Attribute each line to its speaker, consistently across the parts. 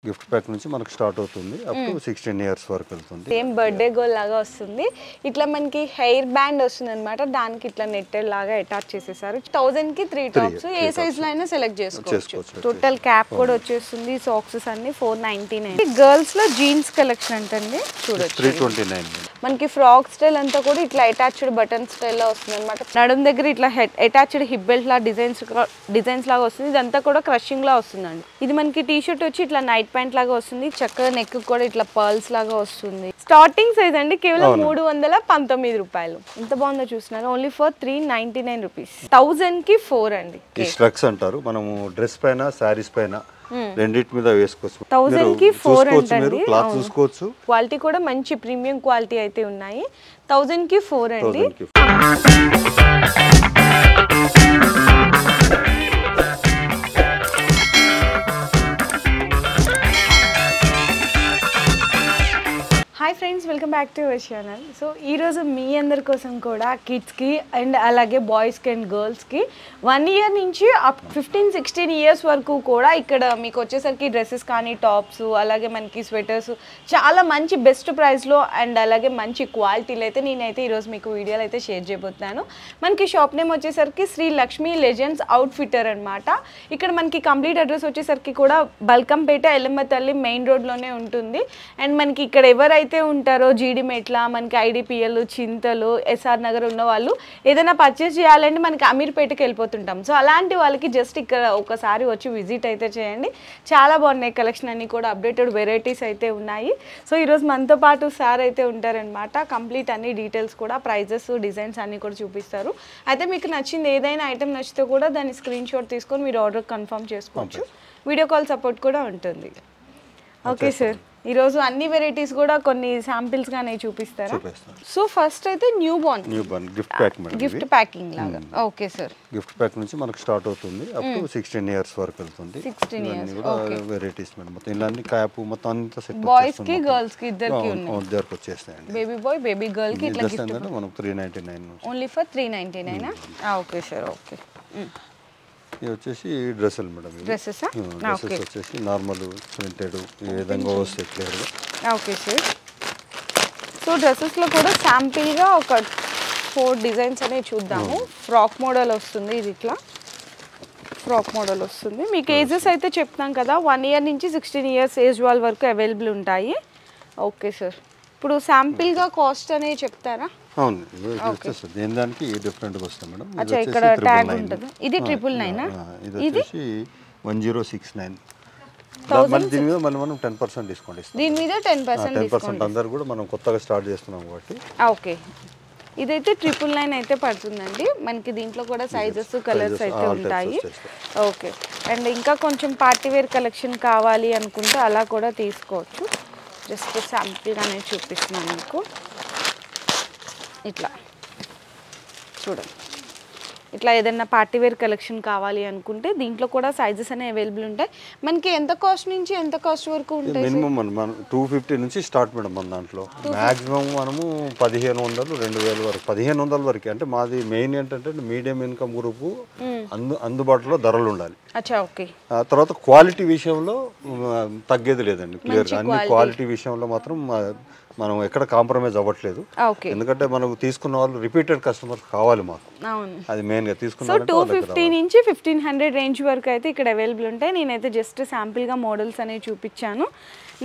Speaker 1: Gift pack నుంచి మనకు start అవుతుంది అప్ టు 16 ఇయర్స్ వరకు వెళ్తుంది.
Speaker 2: సేమ్ బర్త్డే గోల్ లాగా వస్తుంది. ఇట్లా మనకి హెయిర్ బ్యాండ్ వస్తుంది అనమాట. దానికి ఇట్లా నెట్టెడ్ లాగా అటాచ్ చేసేసారు. 1000 కి 3 టాప్స్ ఏ సైజ్ లో అయినా సెలెక్ట్ చేసుకోవచ్చు. టోటల్ క్యాప్ కూడా వచ్చేస్తుంది. సాక్సెస్ అన్ని 499. గర్ల్స్ లో జీన్స్ కలెక్షన్ అంటండి చూడొచ్చు.
Speaker 1: 329
Speaker 2: మనకి ఫ్రాక్ స్టైల్ అంతా కూడా ఇట్లా అటాచ్డ్ బటన్ స్టైల్ లో వస్తుంది అనమాట. నడుం దగ్గర ఇట్లా అటాచ్డ్ హిప్ బెల్ట్ లా డిజైన్స్ లాగా వస్తుంది. ఇదంతా కూడా క్రషింగ్ లా వస్తుందండి. ఇది మనకి టీ షర్ట్ వచ్చి ఇట్లా నైట్ ప్యాంట్ లాగా వస్తుంది. చక్కగా నెక్ కూడా ఇట్లా పర్ల్స్ లాగా వస్తుంది. స్టార్టింగ్ సైజ్ అండి కేవలం 319 రూపాయలు. ఎంత బాగుందో చూస్తున్నారు. Only for 399 rupees. 1000 కి 4 అండి.
Speaker 1: ఈ స్ట్రక్స్ అంటారు. మనము డ్రెస్ పైన సారీస్ పైన రెండిటి మీద వేసుకోవచ్చు.
Speaker 2: 1000 కి 4 అండి.
Speaker 1: క్లాత్ చూసుకోవచ్చు.
Speaker 2: క్వాలిటీ కూడా మంచి ప్రీమియం క్వాలిటీ అయితే ఉన్నాయి. 1000 కి 4 అండి. Hi friends, welcome back to our channel. So ఈరోజు మీ అందరి కోసం కూడా కిడ్స్కి అండ్ అలాగే బాయ్స్కి అండ్ గర్ల్స్కి 1 ఇయర్ నుంచి అప్ 15-16 ఇయర్స్ వరకు కూడా ఇక్కడ మీకు వచ్చేసరికి డ్రెస్సెస్ కానీ టాప్స్ అలాగే మనకి స్వెటర్స్ చాలా మంచి బెస్ట్ ప్రైస్లో అండ్ అలాగే మంచి క్వాలిటీలో అయితే నేనైతే ఈరోజు మీకు వీడియోలు అయితే షేర్ చేయబోతున్నాను. మనకి షాప్ నేమ్ వచ్చేసరికి శ్రీ లక్ష్మీ లెజెండ్స్ అవుట్ఫిట్టర్ అనమాట. ఇక్కడ మనకి కంప్లీట్ అడ్రస్ వచ్చేసరికి కూడా బల్కంపేట ఎల్లమ్మతల్లి మెయిన్ రోడ్లోనే ఉంటుంది. అండ్ మనకి ఇక్కడ ఎవరైతే ఉంటారో జీడిమెట్ల మనకి ఐడిపిఎల్ చింతలు ఎస్ఆర్ నగర్ ఉన్న వాళ్ళు ఏదైనా పర్చేస్ చేయాలంటే మనకి అమీర్పేటకి వెళ్ళిపోతుంటాం. సో అలాంటి వాళ్ళకి జస్ట్ ఇక్కడ ఒకసారి వచ్చి విజిట్ అయితే చేయండి. చాలా బాగున్నాయి కలెక్షన్ అన్ని కూడా అప్డేటెడ్ వెరైటీస్ అయితే ఉన్నాయి. సో ఈరోజు మనతో పాటు సార్ అయితే ఉంటారనమాట. కంప్లీట్ అన్ని డీటెయిల్స్ కూడా ప్రైజెస్ డిజైన్స్ అన్ని కూడా చూపిస్తారు. అయితే మీకు నచ్చింది ఏదైనా ఐటమ్ నచ్చితే కూడా దాన్ని స్క్రీన్ షాట్ తీసుకొని మీరు ఆర్డర్ కన్ఫర్మ్ చేసుకోవచ్చు. వీడియో కాల్ సపోర్ట్ కూడా ఉంటుంది. ఓకే సార్, ఈరోజు అన్ని వెరైటీస్ కూడా కొన్ని శాంపిల్స్ గానే చూపిస్తారా? సో ఫస్ట్ అయితే newborn
Speaker 1: gift pack madam.
Speaker 2: Gift packing లాగా. Okay sir.
Speaker 1: గిఫ్ట్ ప్యాక్ నుంచి మనకు స్టార్ట్ అవుతుంది అప్ టు 16 ఇయర్స్ వరకు వెళ్తుంది.
Speaker 2: 16 ఇయర్స్
Speaker 1: కూడా వెరైటీస్ మేడం. మొత్తం ఇలాంటి క్యాప్ మొత్తం అంతా సెట్
Speaker 2: బాయ్స్ కి గర్ల్స్ కి ఇద్దరికి ఉన్నాయి.
Speaker 1: ఇద్దరికి వచ్చేస్తాయండి.
Speaker 2: బేబీ బాయ్ బేబీ గర్ల్ కి ఇట్లా గిఫ్ట్
Speaker 1: మనం 399
Speaker 2: only for 399. Okay sir. Okay.
Speaker 1: ఇది వచ్చేసి డ్రెస్సులు మేడం. డ్రెస్సెస్ వచ్చేసి నార్మల్ ప్రింటెడ్ ఈ విధంగా వస్తాయి క్లియర్గా.
Speaker 2: Okay sir. సో డ్రెస్సెస్లో కూడా శాంపిల్గా ఒక 4 డిజైన్స్ అనేవి చూద్దాము. ఫ్రాక్ మోడల్ వస్తుంది. ఇది ఇట్లా ఫ్రాక్ మోడల్ వస్తుంది. మీకు ఏజెస్ అయితే చెప్తాం కదా, 1 ఇయర్ నుంచి 16 ఇయర్స్ ఏజ్ వాళ్ళ వరకు అవైలబుల్ ఉంటాయి. Okay sir. ఇప్పుడు శాంపిల్గా కాస్ట్ అనేది చెప్తారా?
Speaker 1: అవును, దేని దానికి డిఫరెంట్గా వస్తాయి మేడం.
Speaker 2: అచ్చా, ఇక్కడ ట్యాగ్ ఉంటుంది. ఇది 999.
Speaker 1: ఇది వచ్చేసి 1069. దీని మీద మనం 10% డిస్కౌంట్ ఇస్తాం.
Speaker 2: దీని మీద 10%
Speaker 1: అందరు కూడా మనం కొత్తగా స్టార్ట్ చేస్తున్నాం కాబట్టి.
Speaker 2: ఓకే. ఇదైతే 999 అయితే పడుతుందండి. మనకి దీంట్లో కూడా సైజెస్ కలర్స్ అయితే ఉంటాయి. ఓకే. అండ్ ఇంకా కొంచెం పార్టీ వేర్ కలెక్షన్ కావాలి అనుకుంటే అలా కూడా తీసుకోవచ్చు. జస్ట్ శాంపిల్ అనేది చూపిస్తున్నాను మీకు. ఇట్లా చూడండి. ఇట్లా ఏదైనా పార్టీ వేర్ కలెక్షన్ కావాలి అనుకుంటే దీంట్లో కూడా సైజెస్ అనేవి అవైలబుల్ ఉంటాయి. మనకి ఎంత కాస్ట్ నుంచి ఎంత కాస్ట్ వరకు ఉంటాయి?
Speaker 1: మినిమం మనం 250 నుంచి స్టార్ట్ మేడం. మన దాంట్లో మాక్సిమం మనము 1500 2000 వరకు 1500 వరకు. అంటే మాది మెయిన్ ఏంటంటే మీడియం ఇన్కమ్ గ్రూప్ అందుబాటులో ధరలు ఉండాలి.
Speaker 2: అచ్చా, ఓకే.
Speaker 1: తర్వాత క్వాలిటీ విషయంలో తగ్గేది లేదండి. క్లియర్గా అన్ని క్వాలిటీ విషయంలో మాత్రం మనం ఎక్కడ కాంప్రమైజ్ అవ్వట్లేదు. ఎందుకంటే మనకు తీసుకున్న వాళ్ళు రిపీటెడ్ కస్టమర్స్ కావాలి మాకు. అది మెయిన్గా తీసుకున్నాం.
Speaker 2: 250 నుంచి 1500 రేంజ్ వరకు అయితే ఇక్కడ అవైలబుల్ ఉంటాయి. నేనైతే జస్ట్ శాంపిల్గా మోడల్స్ అనేవి చూపించాను.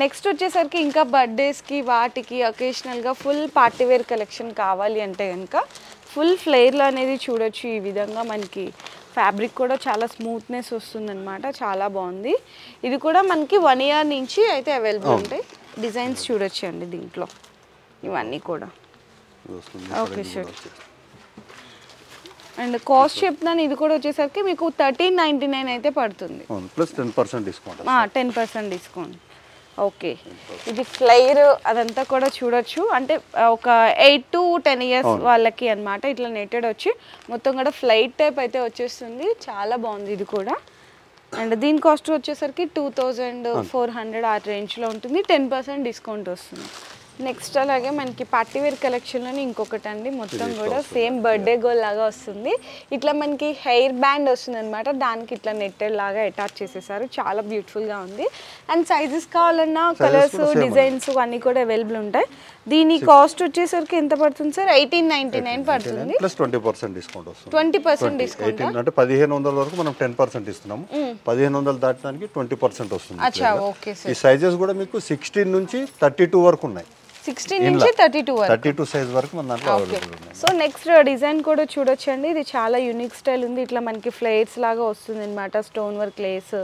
Speaker 2: నెక్స్ట్ వచ్చేసరికి ఇంకా బర్త్డేస్కి వాటికి అకేషనల్గా ఫుల్ పార్టీవేర్ కలెక్షన్ కావాలి అంటే కనుక ఫుల్ ఫ్లేర్లో అనేది చూడొచ్చు. ఈ విధంగా మనకి ఫ్యాబ్రిక్ కూడా చాలా స్మూత్నెస్ వస్తుందన్నమాట. చాలా బాగుంది. ఇది కూడా మనకి 1 ఇయర్ నుంచి అయితే అవైలబుల్ ఉంటాయి. డిజైన్స్ చూడొచ్చు అండి దీంట్లో ఇవన్నీ కూడా. Okay sir. అండ్ కాస్ట్ చెప్తాను. ఇది కూడా వచ్చేసరికి మీకు 1399 అయితే పడుతుంది.
Speaker 1: Plus 10% discount.
Speaker 2: 10% డిస్కౌంట్. ఓకే. ఇది ఫ్లైర్ అదంతా కూడా చూడొచ్చు. అంటే ఒక 8 to 10 ఇయర్స్ వాళ్ళకి అనమాట. ఇట్లా నెట్టెడ్ వచ్చి మొత్తం కూడా ఫ్లైట్ టైప్ అయితే వచ్చేస్తుంది. చాలా బాగుంది ఇది కూడా. అండ్ దీని కాస్ట్ వచ్చేసరికి 2400 ఆ రేంజ్లో ఉంటుంది. 10% డిస్కౌంట్ వస్తుంది. నెక్స్ట్ అలాగే మనకి పార్టీ వేర్ కలెక్షన్లోనే ఇంకొకటి అండి, మొత్తం కూడా సేమ్ బర్త్డే గోల్ లాగా వస్తుంది. ఇట్లా మనకి హెయిర్ బ్యాండ్ వస్తుంది అనమాట, దానికి ఇట్లా నెట్టెడ్ లాగా అటాచ్ చేసేసారు, చాలా బ్యూటిఫుల్గా ఉంది. అండ్ సైజెస్ కావాలన్నా కలర్స్ డిజైన్స్ అన్నీ కూడా అవైలబుల్ ఉంటాయి. దీని కాస్ట్ వచ్చేసరికి ఎంత పడుతుంది సార్? 1899 పడుతుంది
Speaker 1: ప్లస్ 20% డిస్కౌంట్ వస్తుంది.
Speaker 2: 20% డిస్కౌంట్
Speaker 1: అంటే 1500 వరకు మనం 10% ఇస్తున్నాము. 1500 దాటడానికి 20% వస్తుంది. ఈ సైజెస్ కూడా మీకు 16 నుంచి 32 వరకు ఉన్నాయి.
Speaker 2: 16 నుంచి 32 వరకు
Speaker 1: 32 సైజ్ వరకు మన దాంట్లో అవైలబుల్ ఉన్నాయి.
Speaker 2: సో నెక్స్ట్ డిజైన్ కూడా చూడొచ్చండి, ఇది చాలా యూనిక్ స్టైల్ ఉంది. ఇట్లా మనకి ఫ్లేట్స్ లాగా వస్తుంది అనమాట, stone work, lace,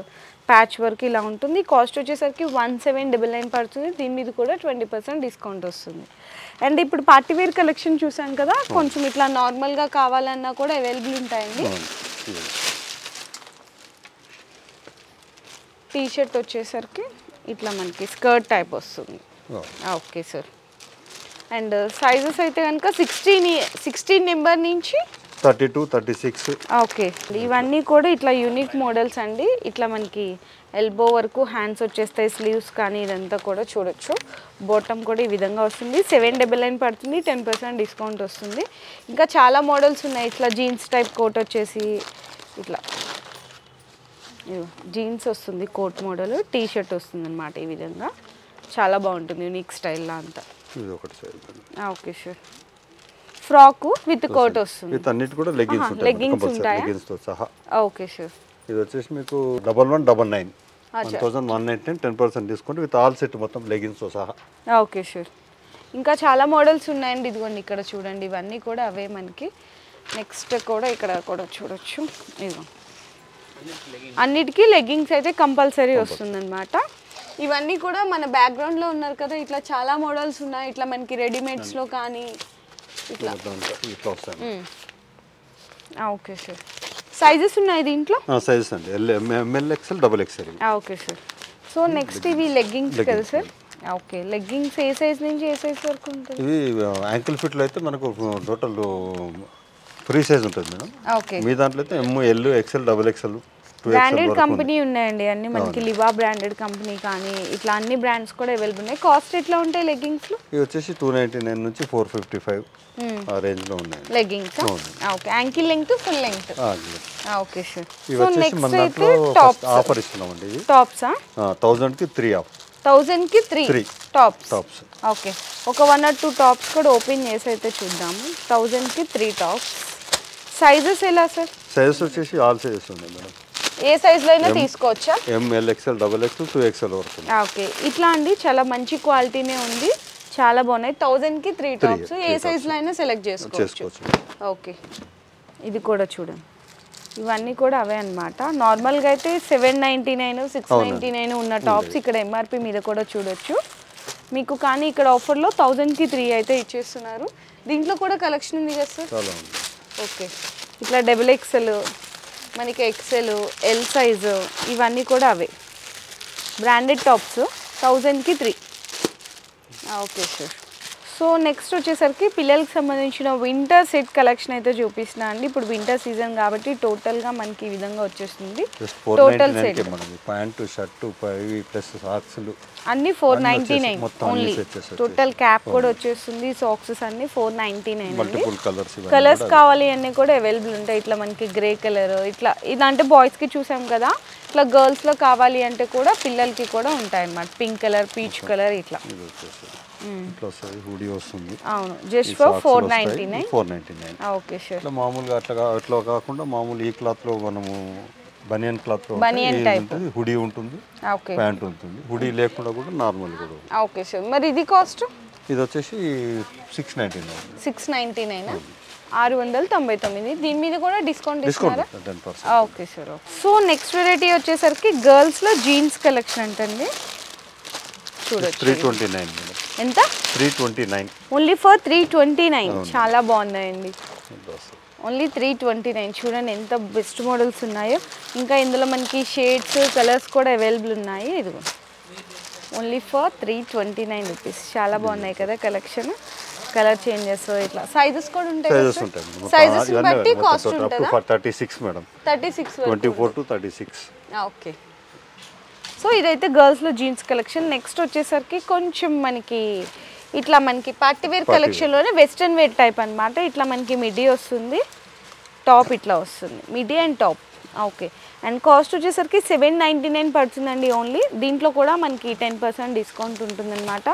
Speaker 2: patch work ఇలా ఉంటుంది. కాస్ట్ వచ్చేసరికి 1799 పడుతుంది. దీని మీద కూడా 20% డిస్కౌంట్ వస్తుంది. అండ్ ఇప్పుడు పార్టీ వేర్ కలెక్షన్ చూసాం కదా, కొంచెం ఇట్లా నార్మల్గా కావాలన్నా కూడా అవైలబుల్ ఉంటాయండి. టీ షర్ట్ వచ్చేసరికి ఇట్లా మనకి స్కర్ట్ టైప్ వస్తుంది. Okay sir. అండ్ సైజెస్ అయితే కనుక 16 నెంబర్ నుంచి
Speaker 1: 32, 36.
Speaker 2: ఓకే, ఇవన్నీ కూడా ఇట్లా యూనిక్ మోడల్స్ అండి. ఇట్లా మనకి ఎల్బో వరకు హ్యాండ్స్ వచ్చేస్తాయి, స్లీవ్స్ కానీ ఇదంతా కూడా చూడొచ్చు. బాటమ్ కూడా ఈ విధంగా వస్తుంది. 799 పడుతుంది, 10% డిస్కౌంట్ వస్తుంది. ఇంకా చాలా మోడల్స్ ఉన్నాయి. ఇట్లా జీన్స్ టైప్ కోట్ వచ్చేసి ఇట్లా జీన్స్ వస్తుంది, కోట్ మోడల్, టీ షర్ట్ వస్తుంది అనమాట. ఈ విధంగా చాలా బాగుంటుంది, యూనిక్ స్టైల్లో అంతా. Okay sir. Frock with coat వస్తుంది.
Speaker 1: విత్ అన్నిటి కూడా లెగ్గిన్స్ ఉంటాయి, లెగ్గిన్స్ తో సహా.
Speaker 2: Okay sir.
Speaker 1: ఇది వచ్చేసి మీకు 1199, 1199, 10% డిస్కౌంట్ విత్ ఆల్ సెట్ మొత్తం లెగ్గిన్స్ తో సహా.
Speaker 2: Okay sir. ఇంకా చాలా మోడల్స్ ఉన్నాయండి, ఇదిగోండి ఇక్కడ చూడండి, ఇవన్నీ కూడా అవే మనకి. నెక్స్ట్ కూడా ఇక్కడ కూడా చూడొచ్చు, ఇదిగో అన్నిటికీ లెగ్గింగ్స్ అయితే కంపల్సరీ వస్తుందన్నమాట. ఇవన్నీ కూడా మన బ్యాక్గ్రౌండ్లో ఉన్నారు కదా, ఇట్లా చాలా మోడల్స్ ఉన్నాయి. ఇట్లా మనకి రెడీమేడ్స్లో కానీ ఇట్లా. Okay sir. సైజెస్ ఉన్నాయి దీంట్లో?
Speaker 1: సైజెస్ అండి ML, XL, XXL.
Speaker 2: Okay sir. So next ఇవి లెగ్గింగ్స్ కదా సార్? ఓకే, లెగ్గింగ్స్ ఏ సైజ్ నుంచి ఏ సైజ్ వరకు ఉంటుంది?
Speaker 1: ఇవి యాంకిల్ ఫిట్లో అయితే మనకు టోటల్ ఫ్రీ సైజ్ ఉంటుంది మేడం.
Speaker 2: ఓకే,
Speaker 1: మీ దాంట్లో అయితే ML, XL, XXL,
Speaker 2: branded company ఉన్నాయండి అన్ని మనకి. లివా బ్రాండెడ్ కంపెనీ కానీ ఇట్లా అన్ని బ్రాండ్స్ కూడా అవైలబుల్ ఉన్నాయి. కాస్ట్ ఎట్లా ఉంటాయి లెగ్గింగ్స్?
Speaker 1: ఇవి వచ్చేసి 299 నుంచి 455 ఆ రేంజ్ లో ఉన్నాయి
Speaker 2: leggings. Okay, ankle length, full length. Okay sir.
Speaker 1: ఇవి వచ్చేసి మన దాంట్లో ఆఫర్ ఇస్తున్నామండి. ఇవి
Speaker 2: టాప్సా?
Speaker 1: 1000 కి 3 ఆఫ్.
Speaker 2: 1000 కి 3 టాప్స్. ఓకే, ఒక 1 or 2 టాప్స్ కూడా ఓపెన్ చేసి అయితే చూద్దాము. 1000 కి 3 టాప్స్. సైజెస్ ఎలా సార్?
Speaker 1: సైజెస్ వచ్చేసి ఆల్ సైజెస్ ఉన్నాయి మేడం.
Speaker 2: ఏ సైజులో అయినా తీసుకోవచ్చా?
Speaker 1: ML, XL, XXL, 2XL వరకు.
Speaker 2: ఓకే, ఇట్లా అండి చాలా మంచి క్వాలిటీనే ఉంది, చాలా బాగున్నాయి. 1000 కి 3 టాప్స్, ఏ సైజులో అయినా సెలెక్ట్ చేసుకోవచ్చు. ఓకే, ఇది కూడా చూడండి, ఇవన్నీ కూడా అవే అనమాట. నార్మల్గా అయితే 799, 699 ఉన్న టాప్స్ ఇక్కడ MRP మీద కూడా చూడొచ్చు మీకు. కానీ ఇక్కడ ఆఫర్లో 1000 కి 3 అయితే ఇచ్చేస్తున్నారు. దీంట్లో కూడా కలెక్షన్ ఉంది కదా సార్? ఓకే, ఇట్లా XXL, మనకి XL, L సైజు, ఇవన్నీ కూడా అవే బ్రాండెడ్ టాప్స్. 1000 కి 3. Okay sir. సో నెక్స్ట్ వచ్చేసరికి పిల్లలకి సంబంధించిన వింటర్ సెట్ కలెక్షన్ అయితే చూపిస్తున్నా అండి. ఇప్పుడు వింటర్ సీజన్ కాబట్టి టోటల్గా మనకి ఈ విధంగా వచ్చేస్తుంది. Total set
Speaker 1: pant, shirt, plus సాక్స్లు
Speaker 2: అన్ని 499 ఓన్లీ. టోటల్ క్యాప్ కూడా వచ్చేస్తుంది, సాక్సెస్ అన్ని 499. కలర్స్ కావాలి అన్నీ కూడా అవైలబుల్ ఉంటాయి. ఇట్లా మనకి గ్రే కలర్, ఇట్లా ఇదంటే బాయ్స్కి చూసాం కదా, ఇట్లా గర్ల్స్లో కావాలి అంటే కూడా పిల్లలకి కూడా ఉంటాయి అన్నమాట. పింక్ కలర్, పీచ్ కలర్ ఇట్లా.
Speaker 1: హుడీ వస్తుంది.
Speaker 2: అవును, జస్ట్ ఫర్ 499. Okay sir.
Speaker 1: ఇట్లా మామూలుగా అట్లా కాకుండా మామూలు ఈ క్లాత్ లో మనము బనియన్ క్లాత్ లో హుడీ ఉంటుంది, ప్యాంట్ ఉంటుంది. హుడీ లేకుండా కూడా నార్మల్ కూడా.
Speaker 2: Okay sir. మరి ఇది కాస్ట్?
Speaker 1: ఇది వచ్చేసి 699.
Speaker 2: 699, 699. దీని మీద కూడా డిస్కౌంట్ ఇస్తున్నారా? Okay sir. So next variety వచ్చేసరికి గర్ల్స్ లో జీన్స్ కలెక్షన్ అంటండి. చూడొచ్చు,
Speaker 1: 329.
Speaker 2: ఎంత?
Speaker 1: 329.
Speaker 2: Only for 329. చాలా బాగున్నాయండి. ఓన్లీ 329. చూడండి ఎంత బెస్ట్ మోడల్స్ ఉన్నాయో. ఇంకా ఇందులో మనకి షేడ్స్, కలర్స్ కూడా అవైలబుల్ ఉన్నాయి. ఇదిగో ఓన్లీ ఫర్ 329 రూపీస్. చాలా బాగున్నాయి కదా కలెక్షన్. కలర్ చేంజెస్ ఇట్లా సైజెస్ కూడా ఉంటాయి. సైజెస్ బట్టి కాస్ట్ ఉంటుందా?
Speaker 1: 36 మేడం.
Speaker 2: 36
Speaker 1: 24 to 36.
Speaker 2: ఓకే. సో ఇదైతే గర్ల్స్లో జీన్స్ కలెక్షన్. నెక్స్ట్ వచ్చేసరికి కొంచెం మనకి ఇట్లా మనకి పార్టీ వేర్ కలెక్షన్లోనే వెస్ట్రన్ వేర్ టైప్ అనమాట. ఇట్లా మనకి మిడ్డీ వస్తుంది, టాప్ ఇట్లా వస్తుంది, midi and top. Okay, and cost వచ్చేసరికి 799 పడుతుందండి ఓన్లీ. దీంట్లో కూడా మనకి 10% డిస్కౌంట్ ఉంటుందన్నమాట.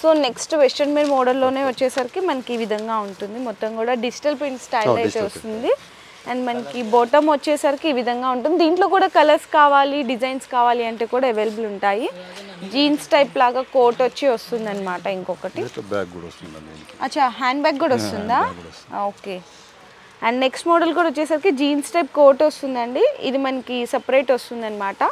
Speaker 2: సో నెక్స్ట్ వెస్ట్రన్ వేర్ మోడల్లోనే వచ్చేసరికి మనకి ఈ విధంగా ఉంటుంది. మొత్తం కూడా డిజిటల్ ప్రింట్ స్టైల్ అయితే వస్తుంది. అండ్ మనకి బాటమ్ వచ్చేసరికి ఈ విధంగా ఉంటుంది. దీంట్లో కూడా కలర్స్ కావాలి, డిజైన్స్ కావాలి అంటే కూడా అవైలబుల్ ఉంటాయి. జీన్స్ టైప్ లాగా కోట్ వచ్చి వస్తుంది అనమాట. ఇంకొకటి అచ్చా, హ్యాండ్ బ్యాగ్ కూడా వస్తుందా? ఓకే. అండ్ నెక్స్ట్ మోడల్ కూడా వచ్చేసరికి జీన్స్ టైప్ కోట్ వస్తుందండి. ఇది మనకి సపరేట్ వస్తుంది అనమాట.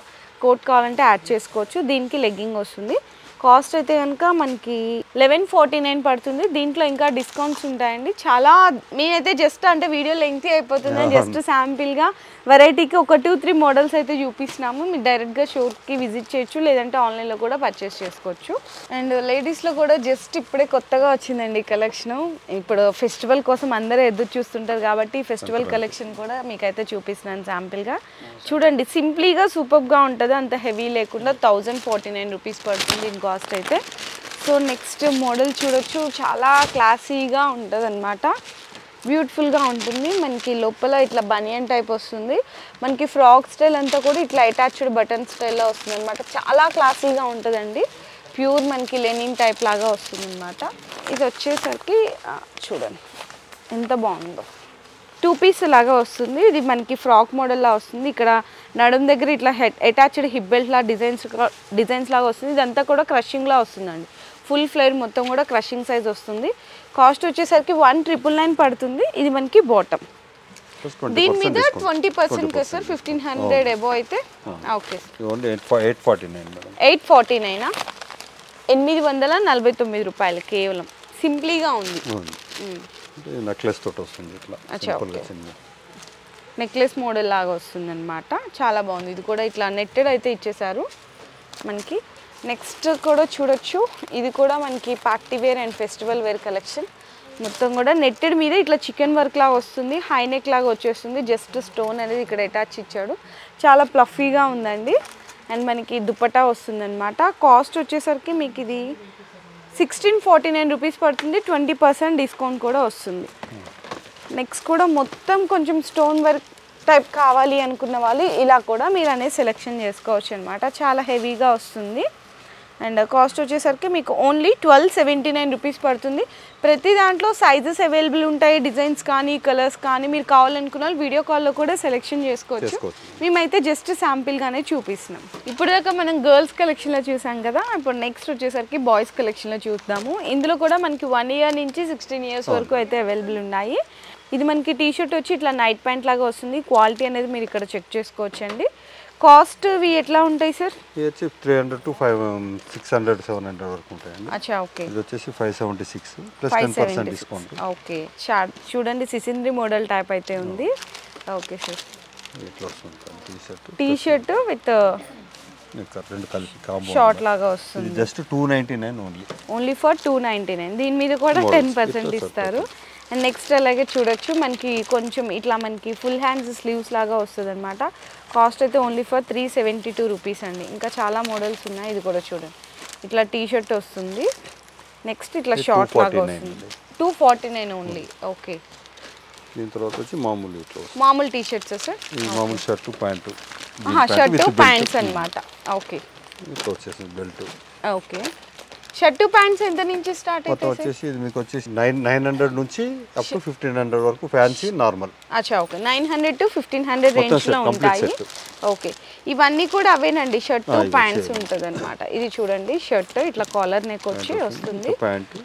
Speaker 2: కోట్ కావాలంటే యాడ్ చేసుకోవచ్చు. దీనికి లెగ్గింగ్ వస్తుంది. కాస్ట్ అయితే కనుక మనకి 1149 పడుతుంది. దీంట్లో ఇంకా డిస్కౌంట్స్ ఉంటాయండి చాలా. నేనైతే జస్ట్ అంటే వీడియో లెంగ్తీ అయిపోతుందని జస్ట్ శాంపిల్గా వెరైటీకి ఒక 2-3 మోడల్స్ అయితే చూపిస్తున్నాము. మీరు డైరెక్ట్గా షోకి విజిట్ చేయొచ్చు, లేదంటే ఆన్లైన్లో కూడా పర్చేస్ చేసుకోవచ్చు. అండ్ లేడీస్లో కూడా జస్ట్ ఇప్పుడే కొత్తగా వచ్చిందండి కలెక్షన్. ఇప్పుడు ఫెస్టివల్ కోసం అందరూ ఎదురు చూస్తుంటారు కాబట్టి ఫెస్టివల్ కలెక్షన్ కూడా మీకైతే చూపిస్తున్నాను శాంపిల్గా. చూడండి, సింప్లీగా సూపర్గా ఉంటుంది, అంత హెవీ లేకుండా. 1049 రూపీస్ పడుతుంది దీని కాస్ట్ అయితే. సో నెక్స్ట్ మోడల్ చూడొచ్చు, చాలా క్లాసీగా ఉంటుంది అనమాట. బ్యూటిఫుల్గా ఉంటుంది. మనకి లోపల ఇట్లా బనియన్ టైప్ వస్తుంది. మనకి ఫ్రాక్ స్టైల్ అంతా కూడా ఇట్లా అటాచ్డ్ బటన్ స్టైల్లో వస్తుంది అనమాట. చాలా క్లాసీగా ఉంటుందండి. ప్యూర్ మనకి లెనిన్ టైప్ లాగా వస్తుంది అనమాట. ఇది వచ్చేసరికి చూడండి ఎంత బాగుందో. 2 పీస్ లాగా వస్తుంది. ఇది మనకి ఫ్రాక్ మోడల్లా వస్తుంది. ఇక్కడ నడుం దగ్గర ఇట్లా అటాచ్డ్ హిప్ బెల్ట్ లా డిజైన్స్ లాగా వస్తుంది. ఇదంతా కూడా క్రషింగ్లా వస్తుందండి. ఫుల్ ఫ్లేర్ మొత్తం కూడా క్రషింగ్ సైజ్ వస్తుంది. కాస్ట్ వచ్చేసరికి 1999 పడుతుంది. ఇది మనకి బాటమ్. దీని మీద 20% కదా సార్? 1500 అబోవ్ అయితే. ఓకే, 849 849 రూపాయలు కేవలం. సింప్లీగా ఉంది.
Speaker 1: నెక్లెస్ తోటి వస్తుంది ఇట్లా.
Speaker 2: నెక్లెస్ మోడల్ లాగా వస్తుంది అనమాట. చాలా బాగుంది. ఇది కూడా ఇట్లా నెట్టెడ్ అయితే ఇచ్చేసారు మనకి. నెక్స్ట్ కూడా చూడొచ్చు, ఇది కూడా మనకి party wear and festival wear collection. మొత్తం కూడా నెట్టెడ్ మీద ఇట్లా చికెన్ వర్క్ లాగా వస్తుంది. హై నెక్ లాగా వచ్చేస్తుంది. జస్ట్ స్టోన్ అనేది ఇక్కడ అటాచ్ ఇచ్చాడు. చాలా ప్లఫీగా ఉందండి. అండ్ మనకి దుపట్టా వస్తుంది అనమాట. కాస్ట్ వచ్చేసరికి మీకు ఇది 1649 రూపీస్ పడుతుంది. 20% డిస్కౌంట్ కూడా వస్తుంది. నెక్స్ట్ కూడా మొత్తం కొంచెం స్టోన్ వర్క్ టైప్ కావాలి అనుకున్న వాళ్ళు ఇలా కూడా మీరు అనేది సెలెక్షన్ చేసుకోవచ్చు అనమాట. చాలా హెవీగా వస్తుంది. అండ్ కాస్ట్ వచ్చేసరికి మీకు ఓన్లీ 1279 రూపీస్ పడుతుంది. ప్రతి దాంట్లో సైజెస్ అవైలబుల్ ఉంటాయి, డిజైన్స్ కానీ కలర్స్ కానీ. మీరు కావాలనుకున్న వాళ్ళు వీడియో కాల్లో కూడా సెలెక్షన్ చేసుకోవచ్చు. మేమైతే జస్ట్ శాంపిల్గానే చూపిస్తున్నాం. ఇప్పుడు దాకా మనం గర్ల్స్ కలెక్షన్లో చూసాం కదా, ఇప్పుడు నెక్స్ట్ వచ్చేసరికి బాయ్స్ కలెక్షన్లో చూద్దాము. ఇందులో కూడా మనకి 1 ఇయర్ నుంచి 16 ఇయర్స్ వరకు అయితే అవైలబుల్ ఉన్నాయి. ఇది మనకి టీ షర్ట్ వచ్చి ఇట్లా నైట్ ప్యాంట్ లాగా వస్తుంది. క్వాలిటీ అనేది మీరు ఇక్కడ చెక్ చేసుకోవచ్చండి. కాస్ట్ ఇవి ఎట్లా ఉంటాయి సార్?
Speaker 1: ఇది వచ్చి 300 to 600 700 వరకు ఉంటాయండి.
Speaker 2: అచ్చా, ఓకే.
Speaker 1: ఇది వచ్చేసి 576 ప్లస్ 10% డిస్కౌంట్.
Speaker 2: ఓకే, చూడండి సిసింద్రి మోడల్ టైప్ అయితే ఉంది. ఓకే సార్,
Speaker 1: ఇట్లా వస్తుంది
Speaker 2: టీ షర్ట్ విత్
Speaker 1: రెండు కలిపి కాంబో
Speaker 2: షార్ట్ లాగా వస్తుంది.
Speaker 1: Just 299
Speaker 2: only for 299. దీని మీద కూడా 10% ఇస్తారు. అండ్ నెక్స్ట్ అలాగే చూడొచ్చు, మనకి కొంచెం ఇట్లా మనకి ఫుల్ హ్యాండ్స్ స్లీవ్స్ లాగా వస్తుంది అనమాట. కాస్ట్ అయితే ఓన్లీ ఫర్ 372 రూపీస్ అండి. ఇంకా చాలా మోడల్స్ ఉన్నాయి. ఇది కూడా చూడండి, ఇట్లా టీ షర్ట్ వస్తుంది. నెక్స్ట్ ఇట్లా షార్ట్ లాగా వస్తుంది. 249 ఓన్లీ. ఓకే.
Speaker 1: దీని తర్వాత వచ్చి
Speaker 2: మామూలు టీ షర్ట్స్ సార్?
Speaker 1: మామూలు షర్ట్ ప్యాంట్,
Speaker 2: షర్ట్ ప్యాంట్స్ అనమాట. ఓకే,
Speaker 1: ఇట్లా వచ్చేసి బెల్ట్.
Speaker 2: ఓకే, షర్ట్ ప్యాంట్స్ ఎంత నుంచి స్టార్ట్ అవుతాయి?
Speaker 1: వచ్చేసి ఇది మీకు వచ్చేసి 900 నుంచి అప్ టు 1500 వరకు ఫ్యాన్సీ నార్మల్.
Speaker 2: అచ్చా, ఓకే. 900 to 1500 రేంజ్ లో ఉంటాయి. ఓకే, ఇవన్నీ కూడా అవేనండి, షర్ట్ ప్యాంట్స్ ఉంటుంది అనమాట. ఇది చూడండి, షర్ట్ ఇట్లా కాలర్ నెక్ వచ్చి వస్తుంది,
Speaker 1: ప్యాంట్,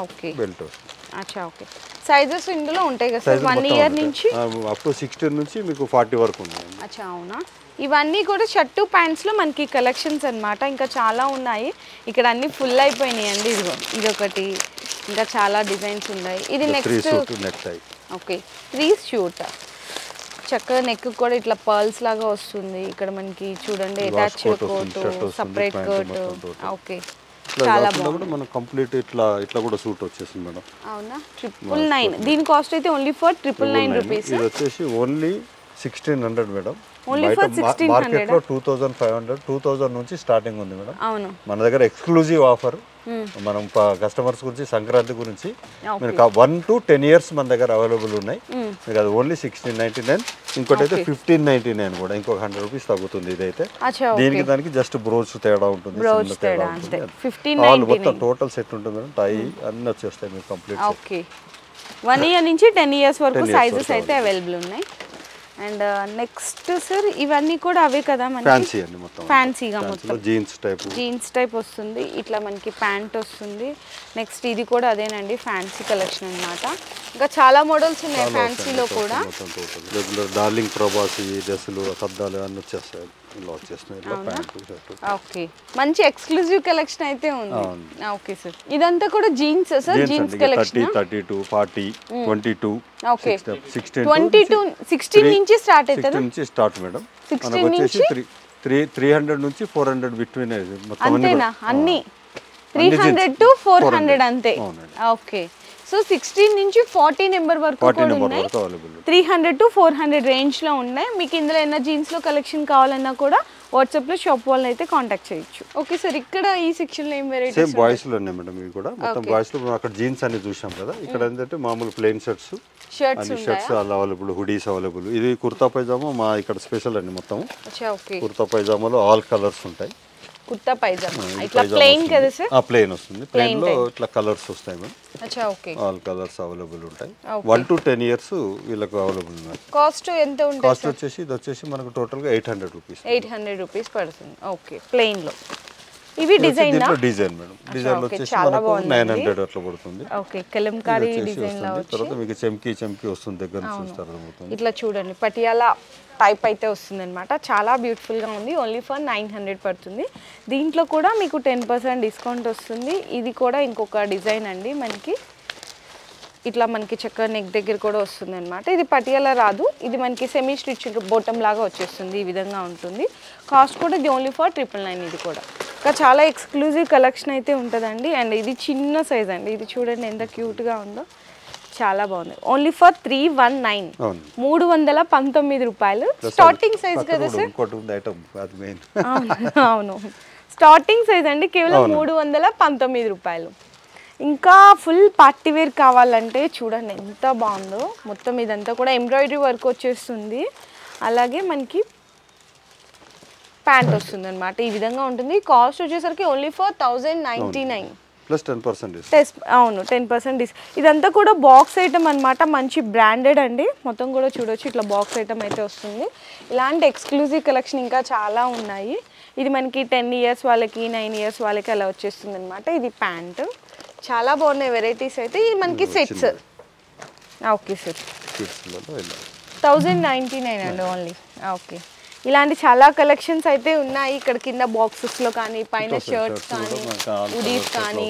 Speaker 2: ఓకే,
Speaker 1: బెల్ట్.
Speaker 2: అచ్చా, ఓకే. సైజెస్ ఇందులో ఉంటాయి కదా సార్? 1 ఇయర్ నుంచి
Speaker 1: అప్ టు 16 నుంచి మీకు 40 వరకు ఉన్నాయి.
Speaker 2: అచ్చా, అవునా? ఇవన్నీ కూడా షర్టు ప్యాంట్స్లో మనకి కలెక్షన్స్ అనమాట. ఇంకా చాలా ఉన్నాయి. ఇక్కడ అన్ని ఫుల్ అయిపోయినాయి అండి. ఇదిగో ఇదొకటి, ఇంకా చాలా డిజైన్స్ ఉన్నాయి. ఇది నెక్స్ట్, ఓకే, 3 షూట్. చక్కగా నెక్ కూడా ఇట్లా పర్ల్స్ లాగా వస్తుంది. ఇక్కడ మనకి చూడండి attached coat, separate coat. Okay, చాలా బాగుంది.
Speaker 1: మన కంప్లీట్ ఇట్లా కూడా సూట్ వచ్చేసింది మేడం.
Speaker 2: అవునా? 999. దీని కాస్ట్ అయితే ఓన్లీ ఫర్ 999 రూపీస్.
Speaker 1: ఇది వచ్చేసి only 1600 madam.
Speaker 2: Only for 1600.
Speaker 1: Market లో 2500 2000 నుంచి స్టార్టింగ్ ఉంది మేడం.
Speaker 2: అవును,
Speaker 1: మన దగ్గర ఎక్స్క్లూజివ్ ఆఫర్ మనం కస్టమర్స్ గురించి సంక్రాంతి గురించి మీకు 1 to 10 years మన దగ్గర అవైలబుల్ ఉన్నాయి. మీకు అది ఓన్లీ 1699, ఇంకోటి అయితే 1599 కూడా, ఇంకొక 100 రూపీస్ తగ్గుతుంది. ఇదైతే దీనికి దానికి జస్ట్ బ్రోచ్ తేడా ఉంటుంది, మొత్తం టోటల్ సెట్ ఉంటుంది మేడం. టై అన్ని వచ్చేస్తాయి మీకు కంప్లీట్.
Speaker 2: ఓకే 1 year నుంచి 10 years వరకు సైజెస్ అయితే అవైలబుల్ ఉన్నాయి. అండ్ నెక్స్ట్ సార్ ఇవన్నీ కూడా అవే కదా మనకి
Speaker 1: ఫ్యాన్సీ అండి, మొత్తం
Speaker 2: ఫ్యాన్సీగా మొత్తం
Speaker 1: జీన్స్
Speaker 2: టైప్ వస్తుంది. ఇట్లా మనకి ప్యాంట్ వస్తుంది. నెక్స్ట్ ఇది కూడా అదేనండి ఫ్యాన్సీ కలెక్షన్ అన్నమాట. ఇంకా చాలా మోడల్స్ ఉన్నాయి ఫ్యాన్సీలో కూడా.
Speaker 1: రెగ్యులర్ డార్లింగ్ ప్రభాసి డ్రెస్సులు సద్దాలు అన్ని వచ్చేస్తాయి.
Speaker 2: ఓకే మంచి ఎక్స్క్లూజివ్ కలెక్షన్ అయితే ఉంది. ఓకే సార్ ఇదంతా కూడా jeans sir, jeans collection
Speaker 1: 32, 40, 22.
Speaker 2: Okay 22, 16 నుంచి స్టార్ట్ అవుతారు.
Speaker 1: నుంచి స్టార్ట్ మేడం. 16 నుంచి 300 నుంచి 400 బిట్వీన్ మొత్తం.
Speaker 2: అంతేనా? అన్ని 300 to 400 అంతే. ఓకే సో 16 నుంచి 40 నెంబర్ వరకు కూడా ఉన్నాయి. 300 to 400 రేంజ్ లో ఉన్నాయి. మీకు ఇందులో ఏమైనా జీన్స్ లో కలెక్షన్ కావాలన్నా కూడా వాట్సాప్ లో షాప్ వాళ్ళని అయితే కాంటాక్ట్ చేయొచ్చు. ఓకే సార్ ఇక్కడ ఈ సెక్షన్ లో ఏం వెరైటీస్?
Speaker 1: సేమ్ బాయ్స్ లో ఉన్నాయి మేడం. ఇవి కూడా మొత్తం బాయ్స్ లో అక్కడ జీన్స్ అన్ని చూసాం కదా. ఇక్కడ ఏంటంటే మామూలు plain shirts available, hoodies available. ఇది కుర్తా పైజామా మా ఇక్కడ స్పెషల్ అండి మొత్తం. కుర్తా పైజామాలో ఆల్ కలర్స్ ఉంటాయి.
Speaker 2: కుర్తా పైజామా ఇట్లా ప్లెయిన్ కదా సార్?
Speaker 1: ప్లెయిన్ వస్తుంది. ప్లెయిన్ లో ఇట్లా కలర్స్ వస్తాయి మేడం.
Speaker 2: అచ్చా ఓకే
Speaker 1: ఆల్ కలర్స్ అవైలబుల్ ఉంటాయి. 1 to 10 years వీళ్ళకి అవైలబుల్ ఉన్నాయి.
Speaker 2: కాస్ట్ ఎంత ఉంటుంది?
Speaker 1: కాస్ట్ వచ్చేసి ఇది వచ్చేసి మనకు టోటల్ గా 800 రూపీస్.
Speaker 2: 800 రూపీస్ పడుతుంది. ఓకే ప్లెయిన్ లో ఇవి డిజైన్ నా?
Speaker 1: Design madam. డిజైన్ వచ్చేసి మనకు 900 అట్లా పడుతుంది.
Speaker 2: ఓకే కలంకారీ డిజైన్ లో వచ్చి
Speaker 1: తర్వాత మీకు చెంకి వస్తుంది దగ్గర నుంచి చూస్తారు అర్థమవుతుంది.
Speaker 2: ఇట్లా చూడండి పటియాలా టైప్ అయితే వస్తుంది అనమాట. చాలా బ్యూటిఫుల్గా ఉంది. ఓన్లీ ఫర్ 900 పడుతుంది. దీంట్లో కూడా మీకు 10% డిస్కౌంట్ వస్తుంది. ఇది కూడా ఇంకొక డిజైన్ అండి మనకి. ఇట్లా మనకి చక్కగా నెక్ దగ్గర కూడా వస్తుంది అనమాట. ఇది పటియాలా రాదు, ఇది మనకి సెమీ స్టిచ్ బోటం లాగా వచ్చేస్తుంది. ఈ విధంగా ఉంటుంది. కాస్ట్ కూడా ఇది ఓన్లీ ఫర్ 999. ఇది కూడా ఇంకా చాలా ఎక్స్క్లూజివ్ కలెక్షన్ అయితే ఉంటుందండి. అండ్ ఇది చిన్న సైజ్ అండి. ఇది చూడండి ఎంత క్యూట్గా ఉందో, చాలా బాగుంది. ఓన్లీ ఫర్ 319, 319 రూపాయలు. స్టార్టింగ్ సైజ్ కదా సార్? అవును స్టార్టింగ్ సైజ్ అండి, కేవలం 319 రూపాయలు. ఇంకా ఫుల్ పార్టీ వేర్ కావాలంటే చూడండి ఎంత బాగుందో. మొత్తం ఇదంతా కూడా ఎంబ్రాయిడరీ వర్క్ వచ్చేస్తుంది. అలాగే మనకి ప్యాంట్ వస్తుంది అనమాట. ఈ విధంగా ఉంటుంది. కాస్ట్ వచ్చేసరికి ఓన్లీ ఫర్ 1099
Speaker 1: ప్లస్ 10%.
Speaker 2: అవును 10% ఇదంతా కూడా బాక్స్ ఐటమ్ అనమాట. మంచి బ్రాండెడ్ అండి. మొత్తం కూడా చూడొచ్చు ఇట్లా బాక్స్ ఐటమ్ అయితే వస్తుంది. ఇలాంటి ఎక్స్క్లూజివ్ కలెక్షన్ ఇంకా చాలా ఉన్నాయి. ఇది మనకి 10 years వాళ్ళకి, 9 years వాళ్ళకి అలా వచ్చేస్తుంది అనమాట. ఇది ప్యాంట్ చాలా బాగున్నాయి వెరైటీస్ అయితే. ఇది మనకి సెట్స్. ఓకే సార్ 1099 అండి ఓన్లీ. ఓకే ఇలాంటి చాలా కలెక్షన్స్ అయితే ఉన్నాయి. ఇక్కడ కింద బాక్సెస్లో కానీ, పైన షర్ట్స్ కానీ, హుడీస్ కానీ.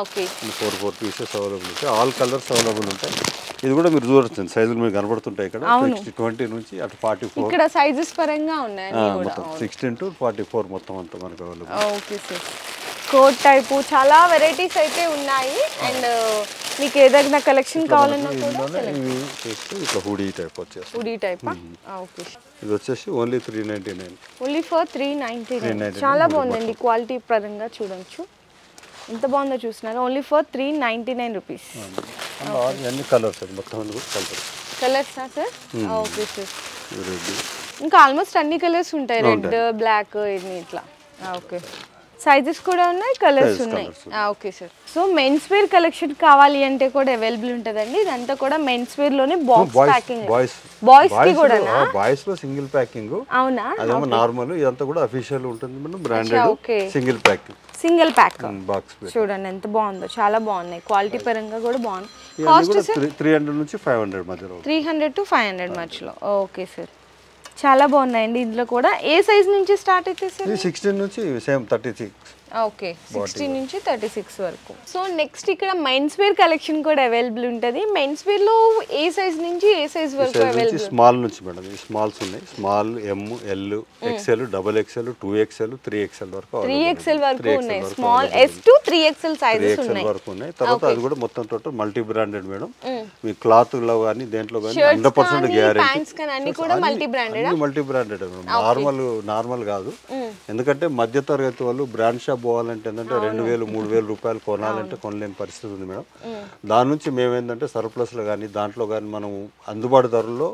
Speaker 2: ఓకే
Speaker 1: 4 పీసెస్ అవైలబుల్ ఉంటాయి. ఆల్ కలర్స్ అవైలబుల్ ఉంటాయి. ఇది కూడా మీరు చూడొచ్చు సైజులు మీకు కనబడుతుంటాయి ఇక్కడ. 20 నుంచి అటు 44
Speaker 2: ఇక్కడ సైజెస్ పరంగా ఉన్నాయి.
Speaker 1: మొత్తం 16 to 44 మొత్తం అంతా మనకు available.
Speaker 2: Okay sir coat type చాలా వెరైటీస్ అయితే ఉన్నాయి. అండ్ మీకు ఏదైనా కలెక్షన్ కావాలన్నా కూడా
Speaker 1: ఇట్లా హుడీ టైప్ వచ్చేసి
Speaker 2: హుడీ టైప్. ఓకే
Speaker 1: ఇది వచ్చేసి ఓన్లీ 399.
Speaker 2: Only for 399. చాలా బాగుందండి క్వాలిటీ పరంగా చూడొచ్చు ఎంత బాగుందో చూస్తున్నారు. Only for 399 rupees.
Speaker 1: అన్ని కలర్స్ మొత్తం
Speaker 2: కలర్సా సార్? ఓకే సార్ ఇంకా ఆల్మోస్ట్ అన్ని కలర్స్ ఉంటాయి. రెడ్, బ్లాక్, ఇది ఇట్లా. ఓకే సైజెస్ కూడా ఉన్నాయి, కలర్స్ ఉన్నాయి. Okay sir so men's wear collection కావాలి అంటే కూడా అవైలబుల్ ఉంటుందండి. ఇదంతా కూడా మెన్స్ వేర్ లోనే బాక్స్ ప్యాకింగ్. బాయ్స్ కి కూడా
Speaker 1: బాయ్స్ లో సింగిల్ ప్యాకింగ్.
Speaker 2: అవునా?
Speaker 1: అదేమో నార్మల్. ఇదంతా కూడా అఫీషియల్ ఉంటుంది madam. Branded single packing,
Speaker 2: single pack box. చూడండి ఎంత బాగుందో, చాలా బాగున్నాయి. క్వాలిటీ పరంగా కూడా బాగుంది. కాస్ట్
Speaker 1: 300 నుంచి 500 మధ్యలో.
Speaker 2: 300 to 500 మధ్యలో. ఓకే సార్ చాలా బాగున్నాయండి. ఇందులో కూడా ఏ సైజ్ నుంచి స్టార్ట్ అయితే సార్?
Speaker 1: 16 నుంచి సేమ్ 36.
Speaker 2: ఓకే 16 నుంచి 36 వరకు. సో నెక్స్ట్ ఇక్కడ మెన్స్ వేర్ కలెక్షన్ కూడా అవైలబుల్ ఉంటుంది. మెన్స్ వేర్ లో ఏ సైజ్ నుంచి ఏ సైజ్ వరకు అవైలబుల్?
Speaker 1: స్మాల్ నుంచి మేడం. ఈ స్మాల్స్ ఉన్నాయి. Small, M, L, XL, double XL, 2XL, 3XL వరకు.
Speaker 2: 3XL వరకు ఉన్నాయి. Small S to 3XL sizes ఉన్నాయి
Speaker 1: వరకు ఉన్నాయి. తర్వాత అది కూడా మొత్తం టోటల్ మల్టీ బ్రాండెడ్ మేడం. మీ క్లాత్ లో గానీ దేంట్లో గానీ 100% గ్యారెంటీ.
Speaker 2: ప్యాంట్స్ కానీ అన్ని కూడా multi branded.
Speaker 1: Multi branded normal కాదు. ఎందుకంటే మధ్య తరగతి వాళ్ళు బ్రాండ్ షాప్ పోవాలంటే ఏంటంటే 2,000-3,000 రూపాయలు కొనాలంటే కొనలేని పరిస్థితి ఉంది మేడం. దాని నుంచి మేమేంటంటే సర్ప్లస్లో కానీ దాంట్లో కానీ మనం అందుబాటు ధరల్లో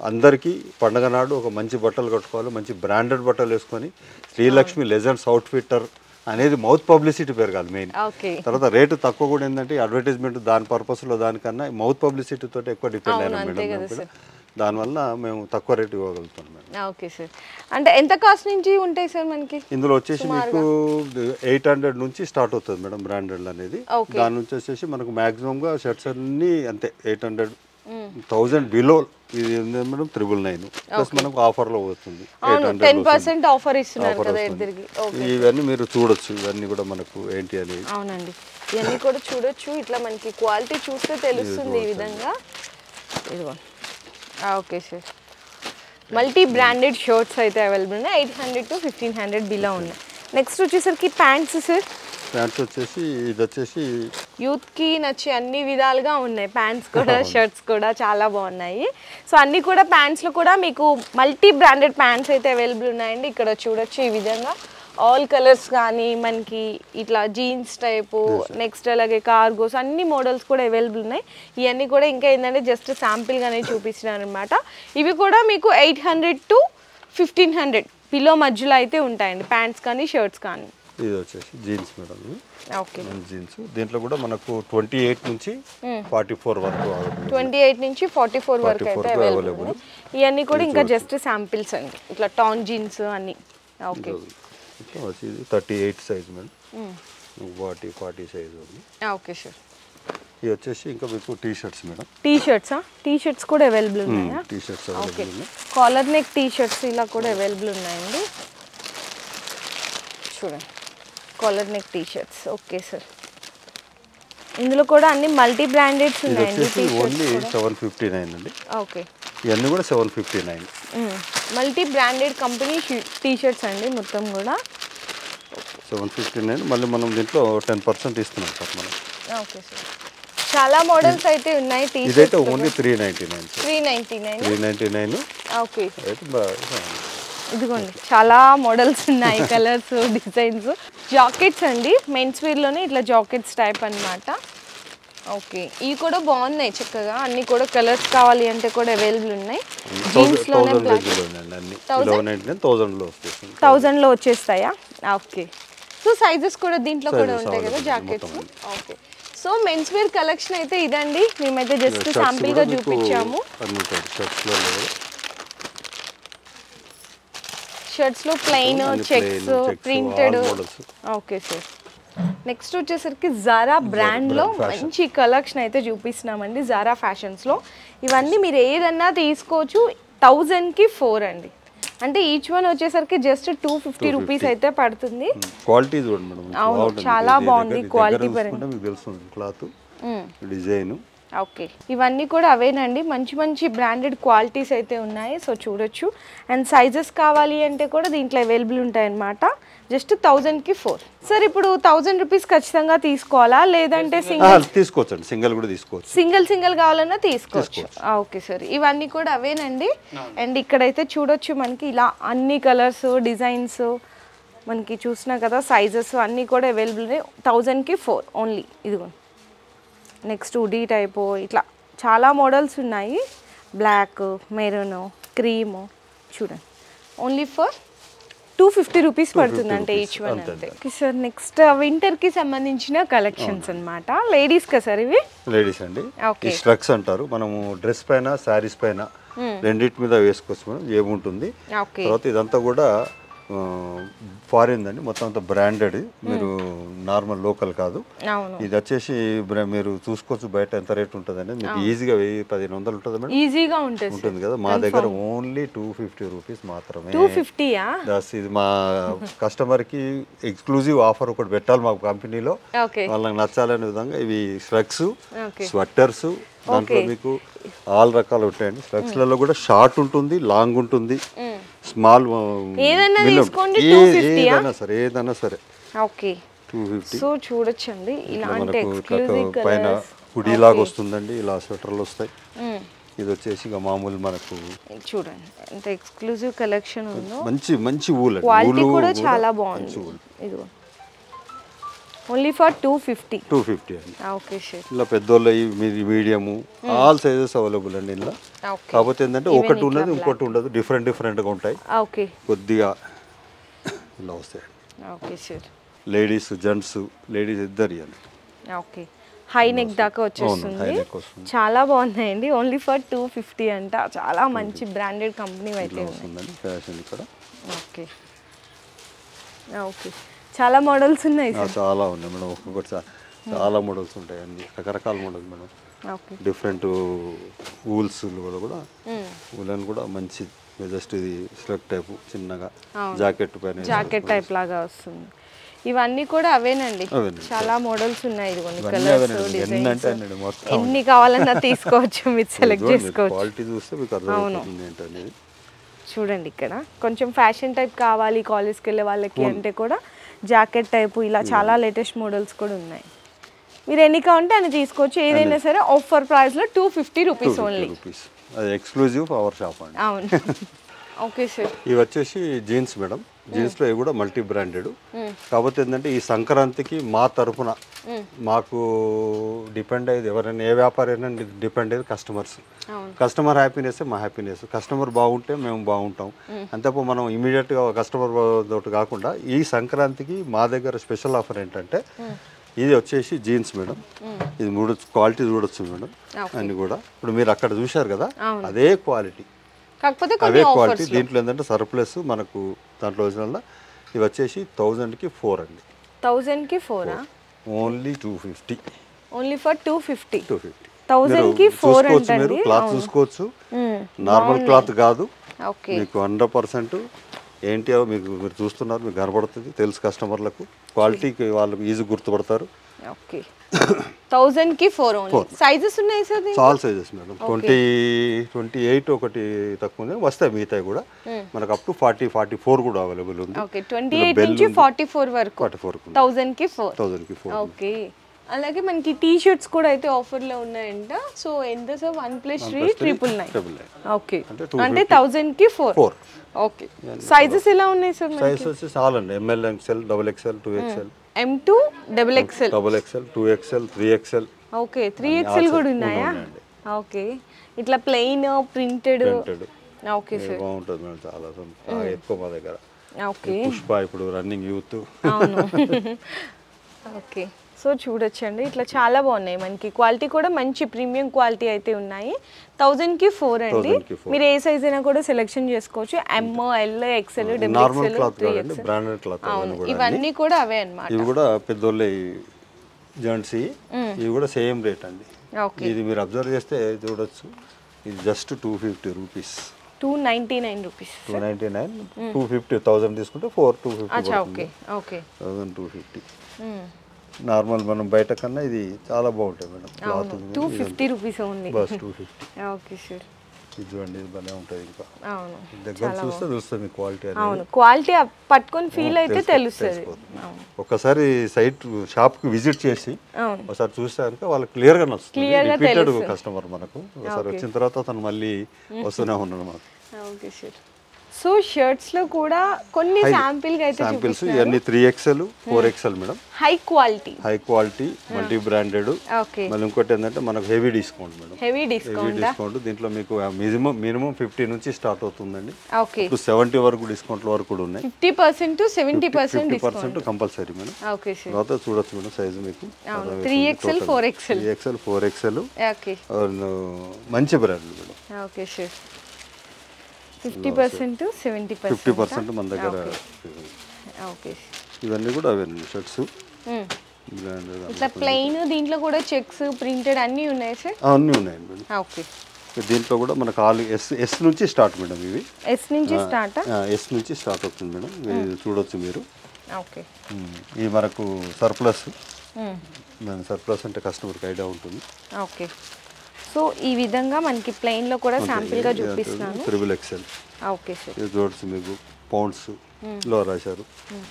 Speaker 1: అందరికీ పండగ నాడు ఒక మంచి బట్టలు కట్టుకోవాలి, మంచి బ్రాండెడ్ బట్టలు వేసుకొని శ్రీలక్ష్మి లెజెండ్స్ అవుట్ఫిట్టర్ అనేది మౌత్ పబ్లిసిటీ పెరగాలి మెయిన్. తర్వాత రేటు తక్కువ కూడా ఏంటంటే అడ్వర్టైజ్మెంట్ దాని పర్పస్లో దానికన్నా మౌత్ పబ్లిసిటీ తోటి ఎక్కువ డిపెండ్ అయినా మేడం. దానివల్ల మేము తక్కువ రేటు ఇవ్వగలుగుతాం మేడం.
Speaker 2: Okay sir. అంటే ఎంత కాస్ట్ నుంచి ఉంటాయి సార్ మనకి? ఇందులో
Speaker 1: వచ్చేసి మీకు 800 నుంచి స్టార్ట్ అవుతుంది మేడం బ్రాండెడ్ అనేది. దాని నుంచి వచ్చేసి మనకు మాక్సిమంగా షర్ట్స్ అన్ని అంతే 800, 1000 బిలో ఇది మేడం 999 ప్లస్ మనకు ఆఫర్లో పోతుంది
Speaker 2: 10% ఆఫర్ ఇస్తున్నారు కదా ఇద్దరికి.
Speaker 1: ఇవన్నీ మీరు చూడొచ్చు, ఇవన్నీ కూడా మనకు ఏంటి అనేది.
Speaker 2: అవునండి, ఇవన్నీ కూడా చూడొచ్చు. ఇట్లా మనకి క్వాలిటీ చూస్తే తెలుస్తుంది ఈ విధంగా. ఇదిగో okay sir. Multi branded shirts అయితే అవైలబుల్ ఉన్నాయి. 800 to 1500 బిలో ఉన్నాయి. నెక్స్ట్ వచ్చేసరికి ప్యాంట్స్ సార్.
Speaker 1: ప్యాంట్స్ వచ్చేసి ఇది వచ్చేసి
Speaker 2: యూత్కి నచ్చే అన్ని విధాలుగా ఉన్నాయి. ప్యాంట్స్ కూడా షర్ట్స్ కూడా చాలా బాగున్నాయి. సో అన్నీ కూడా ప్యాంట్స్లో కూడా మీకు మల్టీ బ్రాండెడ్ ప్యాంట్స్ అయితే అవైలబుల్ ఉన్నాయండి. ఇక్కడ చూడొచ్చు ఈ విధంగా ఆల్ కలర్స్ కానీ మనకి ఇట్లా జీన్స్ టైపు, నెక్స్ట్ అలాగే కార్గోస్ అన్ని మోడల్స్ కూడా అవైలబుల్ ఉన్నాయి. ఇవన్నీ కూడా ఇంకా ఏంటంటే జస్ట్ శాంపిల్గానే చూపిస్తున్నాను అనమాట. ఇవి కూడా మీకు 800 to 1500 బిలో మధ్యలో అయితే ఉంటాయండి, ప్యాంట్స్ కానీ షర్ట్స్ కానీ.
Speaker 1: ఇది వచ్చేసి జీన్స్ మేడం.
Speaker 2: ఓకే,
Speaker 1: జీన్స్ దీంట్లో కూడా మనకు 28 నుంచి 44 వరకు
Speaker 2: 28 నుంచి 44 వరకు అయితే అవైలబుల్. ఇవన్నీ కూడా ఇంకా జస్ట్ శాంపిల్స్ అండి, ఇట్లా టాన్ జీన్స్ అన్ని. ఓకే,
Speaker 1: 38 సైజ్ మేడం, 40 సైజ్ ఉంది.
Speaker 2: Okay sir.
Speaker 1: ఇది వచ్చేసి ఇంకా మీకు టీ షర్ట్స్ మేడం.
Speaker 2: టీ షర్ట్సా? టీ షర్ట్స్ కూడా అవైలబుల్ ఉన్నాయా?
Speaker 1: T shirts
Speaker 2: okay, collar neck T shirts ఇలా కూడా అవైలబుల్ ఉన్నాయండి. చూడండి collar neck T shirts. Okay sir, ఇందులో కూడా అన్ని మల్టీ బ్రాండెడ్స్ ఉన్నాయండి.
Speaker 1: ఓన్లీ 759 అండి.
Speaker 2: ఓకే,
Speaker 1: ఇవన్నీ కూడా 759.
Speaker 2: Multi branded company T shirts అండి మొత్తం కూడా
Speaker 1: 759. మళ్ళీ మనం దీంట్లో 10% ఇస్తున్నాం సార్ మనం.
Speaker 2: ఓకే సార్, చాలా మోడల్స్ అయితే ఉన్నాయి. టీ షర్ట్స్
Speaker 1: ఇదైతే ఓన్లీ 399.
Speaker 2: 399. ఓకే,
Speaker 1: ఇదిగోండి
Speaker 2: చాలా మోడల్స్ ఉన్నాయి, కలర్స్, డిజైన్స్. జాకెట్స్ అండి, మెన్స్ వేర్లోనే ఇట్లా జాకెట్స్ టైప్ అన్నమాట. ఓకే, ఇవి కూడా బాగున్నాయి చక్కగా. అన్ని కూడా కలర్స్ కావాలి అంటే కూడా అవైలబుల్ ఉన్నాయి. జీన్స్ లోనే 1000 లో వచ్చేస్తాయా? ఓకే, సో సైజెస్ కూడా దీంట్లో కూడా ఉంటాయి కదా jackets. Okay, so men's wear collection అయితే ఇదండి. మేమైతే జస్ట్ శాంపిల్ గా చూపించాము. షర్ట్స్ లో plain, checks, printed. Okay sir, next వచ్చేసరికి జారా బ్రాండ్లో మంచి కలెక్షన్ అయితే చూపిస్తున్నామండి. జారా ఫ్యాషన్స్లో ఇవన్నీ మీరు ఏదన్నా తీసుకోవచ్చు. 1000కి 4 అండి. అంటే ఈచ్ వన్ వచ్చేసరికి జస్ట్ 250 రూపీస్ అయితే పడుతుంది.
Speaker 1: క్వాలిటీ చూడండి మేడం,
Speaker 2: అవును చాలా బాగుంది క్వాలిటీ పరంగా.
Speaker 1: Cloth design.
Speaker 2: ఓకే, ఇవన్నీ కూడా అవేనండి. మంచి మంచి బ్రాండెడ్ క్వాలిటీస్ అయితే ఉన్నాయి. సో చూడొచ్చు. అండ్ సైజెస్ కావాలి అంటే కూడా దీంట్లో అవైలబుల్ ఉంటాయన్నమాట. జస్ట్ 1000కి 4. సార్ ఇప్పుడు 1000 రూపీస్ ఖచ్చితంగా తీసుకోవాలా లేదంటే
Speaker 1: తీసుకోవచ్చు? సింగిల్ కూడా తీసుకోవచ్చు,
Speaker 2: సింగిల్ కావాలన్నా తీసుకోవచ్చు. ఓకే సార్, ఇవన్నీ కూడా అవేనండి. అండ్ ఇక్కడైతే చూడొచ్చు మనకి ఇలా అన్ని కలర్స్, డిజైన్స్ మనకి చూసినా కదా, సైజెస్ అన్నీ కూడా అవైలబుల్. 1000కి 4 ఓన్లీ. ఇదిగో నెక్స్ట్ ఉడీ టైపు ఇట్లా చాలా మోడల్స్ ఉన్నాయి. బ్లాక్, మెరూన్, క్రీము చూడండి. ఓన్లీ ఫర్ 250 రూపీస్ పడుతుంది అంటే ఈచ్ వన్ అంతే. సార్ నెక్స్ట్ వింటర్కి సంబంధించిన కలెక్షన్స్ అనమాట. లేడీస్ కదా సార్ ఇవి?
Speaker 1: లేడీస్ అండి. స్ట్రక్స్ అంటారు. మనము డ్రెస్ పైన, శారీస్ పైన రెండింటి మీద వేసుకోవచ్చు మేడం, ఏముంటుంది. తర్వాత ఇదంతా కూడా ఫారిన్ అండి, మొత్తం అంతా బ్రాండెడ్. మీరు నార్మల్ లోకల్ కాదు. ఇది వచ్చేసి మీరు చూసుకోవచ్చు బయట ఎంత రేట్ ఉంటుంది అనేది. మీకు ఈజీగా 1000-1500 ఉంటుంది మేడం, ఈజీగా ఉంటుంది కదా. మా దగ్గర ఓన్లీ 250 రూపీస్ మాత్రమే. 250? ఇది మా కస్టమర్కి ఎక్స్క్లూజివ్ ఆఫర్ ఒకటి పెట్టాలి మా కంపెనీలో, వాళ్ళకి నచ్చాలనే విధంగా. ఇవి స్ట్రక్స్, స్వెట్టర్స్, దాంట్లో మీకు ఆల్ రకాలు ఉంటాయండి. స్ట్రక్స్లలో కూడా షార్ట్ ఉంటుంది, లాంగ్ ఉంటుంది, స్మాల్, ఏదైనా సరే.
Speaker 2: ఓకే, 250. సో చూడొచ్చండి ఇలాంటి
Speaker 1: పైన హుడీ లాగా వస్తుందండి, ఇలా స్వెటర్లు వస్తాయి. ఇది వచ్చేసి ఇక మామూలు మనకు
Speaker 2: చూడండి ఎంత ఎక్స్క్లూజివ్ కలెక్షన్ ఉందో.
Speaker 1: మంచి ఊల్,
Speaker 2: క్వాలిటీ కూడా చాలా బాగుంది. ఇదిగో ఓన్లీ ఫర్ 250.
Speaker 1: 250 అండి.
Speaker 2: Okay sir.
Speaker 1: ఇలా పెద్దోళ్ళ మీడియము ఆల్ సైజెస్ అవైలబుల్ అండి ఇలా. కాకపోతే ఏంటంటే ఒకటి ఉన్నది ఇంకోటి ఉండదు, డిఫరెంట్గా ఉంటాయి.
Speaker 2: ఓకే,
Speaker 1: కొద్దిగా ఇలా వస్తాయి.
Speaker 2: Okay sir.
Speaker 1: Ladies gents ladies ఇద్దరు అండి.
Speaker 2: ఓకే, హై నెక్ దాకా వచ్చేస్తుంది. చాలా బాగున్నాయండి. ఓన్లీ ఫర్ 250 అంట. చాలా మంచి బ్రాండెడ్ కంపెనీ అయితే
Speaker 1: వస్తుందండి ఫ్యాషన్ ఇక్కడ.
Speaker 2: ఓకే ఓకే, చాలా మోడల్స్ ఉన్నాయి సార్.
Speaker 1: చాలా ఉన్నాయి మేడం, ఒక్కొక్కటి చాలా మోడల్స్ ఉంటాయి అన్ని రకరకాల models madam.
Speaker 2: Okay,
Speaker 1: different owls కూడా ఊలన్ కూడా మంచి జస్ట్ ఇది స్లెక్ టైప్ చిన్నగా జాకెట్ పైన
Speaker 2: జాకెట్ టైప్ లాగా వస్తుంది. ఇవన్నీ కూడా అవేనండి, చాలా మోడల్స్ ఉన్నాయి. ఇదిగోండి కలర్స్, డిజైన్స్, ఎన్ని కావాలన్నా తీసుకోవచ్చు, మీరు సెలెక్ట్ చేసుకోవచ్చు.
Speaker 1: క్వాలిటీ చూస్తే మీకు అర్థమవుతుంది ఏంటనేది.
Speaker 2: చూడండి ఇక్కడ కొంచెం ఫ్యాషన్ టైప్ కావాలి కాలేజ్కి వెళ్ళే వాళ్ళకి అంటే కూడా జాకెట్ టైపు ఇలా చాలా లేటెస్ట్ మోడల్స్ కూడా ఉన్నాయి. మీరు ఎన్ని కావాలంటే అని తీసుకోవచ్చు. ఏదైనా సరే ఆఫర్ ప్రైస్లో 250 రూపీస్ ఓన్లీ.
Speaker 1: అది ఎక్స్క్లూజివ్ అవర్ షాప్ అండి.
Speaker 2: అవును. Okay sir.
Speaker 1: ఇవి వచ్చేసి జీన్స్ మేడం. జీన్స్లో ఇవి కూడా మల్టీ బ్రాండెడ్. కాకపోతే ఏంటంటే ఈ సంక్రాంతికి మా తరఫున మాకు డిపెండ్ అయ్యేది ఎవరైనా ఏ వ్యాపారైనా డిపెండ్ అయ్యేది కస్టమర్స్. కస్టమర్ హ్యాపీనెస్ మా హ్యాపీనెస్. కస్టమర్ బాగుంటే మేము బాగుంటాం. అంతేపో మనం ఇమీడియట్గా కస్టమర్ తోటి కాకుండా ఈ సంక్రాంతికి మా దగ్గర స్పెషల్ ఆఫర్ ఏంటంటే ఇది వచ్చేసి జీన్స్ మేడం. ఇది క్వాలిటీ చూడొచ్చు మేడం అన్ని కూడా. ఇప్పుడు మీరు అక్కడ చూశారు కదా అదే క్వాలిటీ, అదే క్వాలిటీ. దీంట్లో ఏంటంటే సర్ప్లస్ మనకు దాంట్లో వచ్చిన ఇవి వచ్చేసి 1000కి 4 అండి.
Speaker 2: 1000కి 4
Speaker 1: ఓన్లీ 250.
Speaker 2: Only for 250.
Speaker 1: 1000కి 4 అంటే మీరు క్లాత్ చూసుకోవచ్చు, నార్మల్ క్లాత్ కాదు. మీకు 100% ఏంటి మీకు మీరు చూస్తున్నారు, మీకు కనబడుతుంది, తెలుసు కస్టమర్లకు. క్వాలిటీకి వాళ్ళు ఈజీ గుర్తుపడతారు.
Speaker 2: ఓకే, 1000కి 4 ఓన్లీ. సైజెస్ ఉన్నాయి సార్?
Speaker 1: చాలా సైజెస్ మేడం. 28 ఒకటి తక్కువ వస్తాయి, మిగతాయి కూడా మనకు అప్ టు 40, 44 కూడా అవైలబుల్ ఉంది.
Speaker 2: ఓకే, 28 నుంచి 44 వరకు 1000కి 4. ఓకే, అలాగే మనకి టీ షర్ట్స్ కూడా అయితే ఆఫర్లో ఉన్నాయంట. సో ఎంత సార్? 1+3 999. ఓకే, అంటే 1000కి 4. ఓకే, సైజెస్ ఎలా ఉన్నాయి సార్?
Speaker 1: సైజెస్ వచ్చి చాలా అండి. ML, XL, XXL, 2XL,
Speaker 2: M2, XXL,
Speaker 1: 2XL, 3XL.
Speaker 2: Okay, 3XL కూడా ఉన్నాయా? ఓకే, ఇట్లా ప్లెయిన్ ప్రింటెడ్. ఓకే సార్,
Speaker 1: బాగుంటుంది మేడం, చాలా ఎక్కువ మా దగ్గర.
Speaker 2: ఓకే,
Speaker 1: పుష్ప ఇప్పుడు రన్నింగ్ యూత్.
Speaker 2: అవును. ఓకే, సో చూడొచ్చండి, ఇట్లా చాలా బాగున్నాయి. మనకి క్వాలిటీ కూడా మంచి ప్రీమియం క్వాలిటీ అయితే ఉన్నాయి. 1000కి 4 అండి. మీరు ఏ సైజ్ అయినా కూడా సెలెక్షన్ చేసుకోవచ్చు. M, L, XL, XXL, 3XL. అవును, ఇవన్నీ కూడా అవే అన్నమాట.
Speaker 1: ఇవి కూడా పెద్దోళ్ళే జెంట్స్, ఇవి కూడా సేమ్ రేట్ అండి. ఇది మీరు అబ్జర్వ్ చేస్తే చూడొచ్చు, ఇది జస్ట్ 250 రూపీస్.
Speaker 2: 299 రూపీస్.
Speaker 1: 299, 250. 1000 తీసుకుంటే 250.
Speaker 2: Okay okay,
Speaker 1: 1250. నార్మల్ మనం బయట కన్నా ఇది చాలా బాగుంటుంది madam. Cloth
Speaker 2: 250 rupees only.
Speaker 1: Bus 250.
Speaker 2: Okay sir,
Speaker 1: ఇది చూడండి, ఇది భలే ఉంటుంది. ఇంకా
Speaker 2: అవును,
Speaker 1: దగ్గర చూస్తే తెలుస్తుంది క్వాలిటీ.
Speaker 2: అవును, క్వాలిటీ పట్టుకొని ఫీల్ అయితే తెలుస్తుంది.
Speaker 1: ఒకసారి సైట్ షాప్కి విజిట్ చేసి ఒకసారి చూస్తే కనుక వాళ్ళకి క్లియర్గా నచ్చుతుంది. రిపీటెడ్ కస్టమర్ మనకు. ఒకసారి వచ్చిన తర్వాత అతను మళ్ళీ వస్తూనే ఉన్నాడు మనకు.
Speaker 2: Okay sir. సో షర్ట్స్ లో కూడా కొన్ని శాంపిల్ గా అయితే
Speaker 1: చూపిస్తున్నారు. ఇవన్నీ 3XL, 4XL madam. High quality multi branded. మళ్ళీ ఇంకోటి ఏంటంటే మనకు heavy discount madam. Heavy discount. దీంట్లో మీకు మినిమం 50 నుంచి స్టార్ట్ అవుతుందండి. 70 వరకు డిస్కౌంట్ వరకు కూడా ఉన్నాయి.
Speaker 2: 50% to 70%
Speaker 1: compulsory madam.
Speaker 2: Okay sir,
Speaker 1: తర్వాత చూడొచ్చు మేడం సైజ్ మీకు.
Speaker 2: 3XL, 4XL. ఓకే,
Speaker 1: మంచి brand madam.
Speaker 2: Okay sir, 50% to 70%.
Speaker 1: 50% మన దగ్గర.
Speaker 2: ఓకే,
Speaker 1: ఇవన్నీ కూడా అవేనండి షర్ట్స్.
Speaker 2: ఇట్లా ప్లెయిన్, దీంట్లో కూడా చెక్స్, ప్రింటెడ్ అన్నీ ఉన్నాయి సార్?
Speaker 1: అన్నీ ఉన్నాయండి మేడం.
Speaker 2: ఓకే,
Speaker 1: దీంట్లో కూడా మనకు ఎస్ నుంచి స్టార్ట్ మేడం. ఇవి
Speaker 2: ఎస్ నుంచి
Speaker 1: స్టార్ట్ అవుతుంది మేడం. ఇది చూడొచ్చు మీరు.
Speaker 2: ఓకే,
Speaker 1: ఇది మనకు సర్ప్లస్. సర్ప్లస్ అంటే కస్టమర్కి ఐడియా ఉంటుంది.
Speaker 2: ఓకే, సో ఈ విధంగా మనకి ప్లెయిన్ లో కూడా శాంపిల్ గా చూపిస్తున్నాను.
Speaker 1: XXL.
Speaker 2: ఓకే సార్,
Speaker 1: ఇది చూడొచ్చు మీకు పౌండ్స్ లో రాశారు.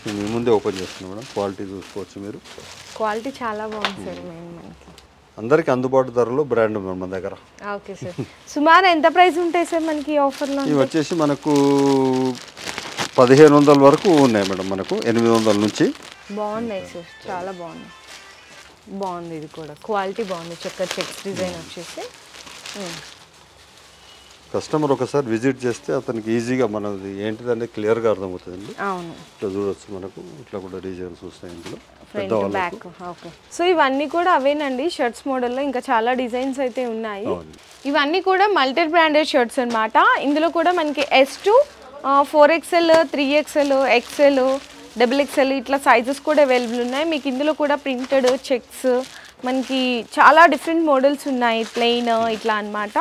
Speaker 1: నేను ముందే ఓపెన్ చేస్తున్నాను మేడం. క్వాలిటీ చూసుకోవచ్చు మీరు.
Speaker 2: క్వాలిటీ చాలా బాగుంది సార్. మనకి
Speaker 1: అందరికి అందుబాటు ధరలో బ్రాండ్ ఉంది మన దగ్గర.
Speaker 2: ఓకే సార్, సుమారు ఎంత ప్రైస్ ఉంటాయి సార్ మనకి ఆఫర్లో?
Speaker 1: ఇవి వచ్చేసి మనకు 1500 వరకు ఉన్నాయి మేడం. మనకు 800 నుంచి
Speaker 2: బాగున్నాయి సార్, చాలా బాగుంది. బాగుంది, ఇది కూడా క్వాలిటీ బాగుంది. చక్కగా చెక్స్ డిజైన్ వచ్చేసి.
Speaker 1: కస్టమర్ ఒకసారి విజిట్ చేస్తే అతనికి ఈజీగా మనది ఏంటిదంటే క్లియర్గా అర్థమవుతుందండి.
Speaker 2: అవును,
Speaker 1: ఇట్లా చూడొచ్చు, మనకు ఇట్లా కూడా డిజైన్స్ వస్తాయి ఇందులో.
Speaker 2: Front back. ఓకే, సో ఇవన్నీ కూడా అవేనండి షర్ట్స్ మోడల్లో. ఇంకా చాలా డిజైన్స్ అయితే ఉన్నాయి. ఇవన్నీ కూడా మల్టీ బ్రాండెడ్ షర్ట్స్ అన్నమాట. ఇందులో కూడా మనకి S2, 4XL, 3XL, XL, XXL ఇట్లా సైజెస్ కూడా అవైలబుల్ ఉన్నాయి. మీకు ఇందులో కూడా ప్రింటెడ్ చెక్స్ మనకి చాలా డిఫరెంట్ మోడల్స్ ఉన్నాయి. ప్లెయిన్ ఇట్లా అన్నమాట.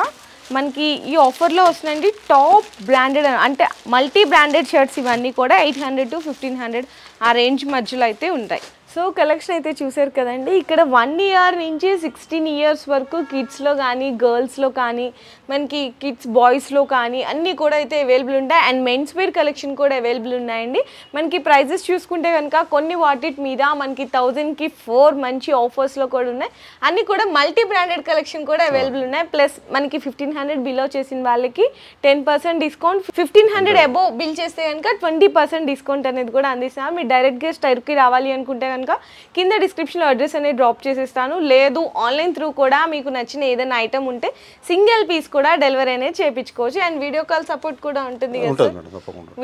Speaker 2: మనకి ఈ ఆఫర్లో వస్తున్నాయండి టాప్ బ్రాండెడ్, అంటే మల్టీ బ్రాండెడ్ షర్ట్స్. ఇవన్నీ కూడా 800 to 1500 ఆ రేంజ్ మధ్యలో అయితే ఉంటాయి. సో కలెక్షన్ అయితే చూసారు కదండి. ఇక్కడ 1 year నుంచి 16 years వరకు కిడ్స్లో కానీ గర్ల్స్లో కానీ మనకి కిడ్స్ బాయ్స్లో కానీ అన్నీ కూడా అయితే అవైలబుల్ ఉంటాయి. అండ్ మెన్స్ వేర్ కలెక్షన్ కూడా అవైలబుల్ ఉన్నాయండి. మనకి ప్రైజెస్ చూసుకుంటే కనుక కొన్ని వాటి మీద మనకి 1000కి 4 మంచి ఆఫర్స్లో కూడా ఉన్నాయి. అన్నీ కూడా మల్టీ బ్రాండెడ్ కలెక్షన్ కూడా అవైలబుల్ ఉన్నాయి. ప్లస్ మనకి 1500 బిలో చేసిన వాళ్ళకి 10% డిస్కౌంట్, 1500 అబోవ్ బిల్ చేస్తే కనుక 20% డిస్కౌంట్ అనేది కూడా అందిస్తున్నాం. మీరు డైరెక్ట్గా స్టోర్కి రావాలి అనుకుంటే కనుక కింద డిస్క్రిప్షన్లో అడ్రస్ అనేది డ్రాప్ చేసేస్తాను. లేదు ఆన్లైన్ త్రూ కూడా మీకు నచ్చిన ఏదైనా ఐటమ్ ఉంటే సింగిల్ పీస్ కూడా డెలివరీ అనేది చేయించుకోవచ్చు. అండ్ వీడియో కాల్ సపోర్ట్ కూడా ఉంటుంది కదా సార్?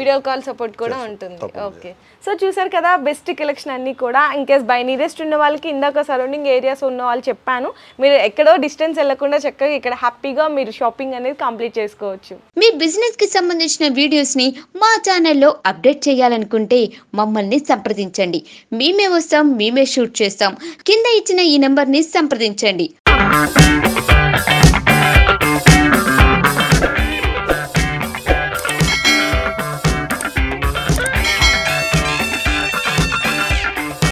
Speaker 2: వీడియో కాల్ సపోర్ట్ కూడా ఉంటుంది. ఓకే, సో చూసారు కదా బెస్ట్ కలెక్షన్ అన్నీ కూడా. ఇన్కేస్ బై నియరెస్ట్ ఉన్న వాళ్ళకి ఇందాక సరౌండింగ్ ఏరియాస్ ఉన్న వాళ్ళు చెప్పాను, మీరు ఎక్కడో డిస్టెన్స్ వెళ్ళకుండా చక్కగా ఇక్కడ హ్యాపీగా మీరు షాపింగ్ అనేది కంప్లీట్ చేసుకోవచ్చు.
Speaker 3: మీ బిజినెస్ కి సంబంధించిన వీడియోస్ ని మా ఛానల్లో అప్డేట్ చేయాలనుకుంటే మమ్మల్ని సంప్రదించండి. మేమే వస్తాం, మేమే షూట్ చేస్తాం. కింద ఇచ్చిన ఈ నెంబర్ ని సంప్రదించండి.